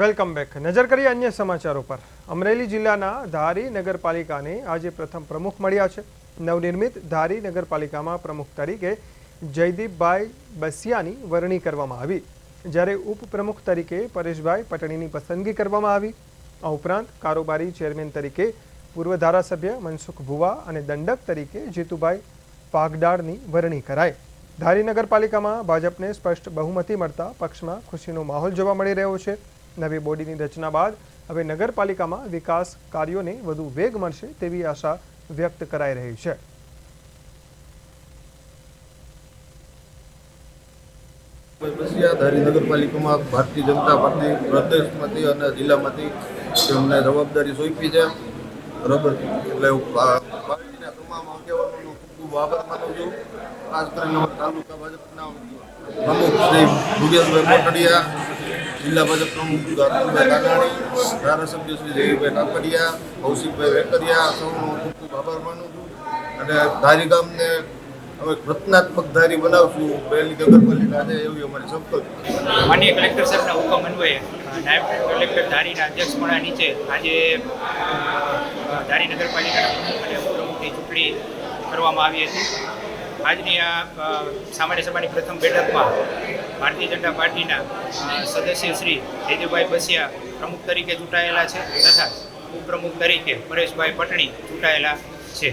Welcome back. નજર કરીએ અન્ય સમાચારો પર. અમરેલી જિલ્લાના ધારી નગરપાલિકાને આજે પ્રથમ પ્રમુખ મળ્યા છે. નવનિર્મિત ધારી નગરપાલિકામાં પ્રમુખ તરીકે જયદીપભાઈ બસિયાની વરણી કરવામાં આવી, જ્યારે ઉપપ્રમુખ તરીકે પરેશભાઈ પટણીની પસંદગી કરવામાં આવી. આ ઉપરાંત કારોબારી ચેરમેન તરીકે પૂર્વ ધારાસભ્ય મનસુખ ભુવા અને દંડક તરીકે જીતુભાઈ પાગડાળની વરણી કરાઈ. ધારી નગરપાલિકામાં ભાજપને સ્પષ્ટ બહુમતી મળતા પક્ષમાં ખુશીનો માહોલ જોવા મળી રહ્યો છે. નવી બોડીની રચના બાદ હવે નગરપાલિકામાં વિકાસ કાર્યોને વધુ વેગ મળશે તેવી આશા વ્યક્ત કરાઈ રહી છે. ધારી નગરપાલિકામાં ભારતીય જનતા પાર્ટી પ્રદેશમાંથી અને જિલ્લામાંથી તેમને જવાબદારી સોંપી છે. બરાબર, એટલે પાર્ટીના તમામ આગેવાનોનો ખૂબ આભાર માનું છું. ખાસ કરીને તાલુકા ભાજપના પ્રમુખ શ્રી ભુગેશભાઈ મોટડિયા, જિલ્લા ભાજપ પ્રમુખ અતુલભાઈ કાનાણી, ધારાસભ્ય શ્રી જયભાઈ કાપડિયા, કૌશિકભાઈ વેકરિયા, સૌનો ખૂબ ખૂબ આભાર માનું છું. અને ધારી ગામને અમે રચનાત્મક ધારી બનાવશું, પહેલી નગરપાલિકા છે એવી અમારી સંકલ્પ. માનનીય કલેક્ટર સાહેબના હુકમ અન્વયે નાયબ કલેક્ટર ધારીના અધ્યક્ષપણા નીચે આજે ધારી નગરપાલિકાના પ્રમુખ અને ઉપપ્રમુખની ચૂંટણી કરવામાં આવી હતી. આજની આ સામાન્ય સભાની પ્રથમ બેઠકમાં ભારતીય જનતા પાર્ટીના સદસ્ય શ્રી જયદેવભાઈ બસિયા પ્રમુખ તરીકે ચૂંટાયેલા છે તથા ઉપપ્રમુખ તરીકે પરેશભાઈ પટણી ચૂંટાયેલા છે.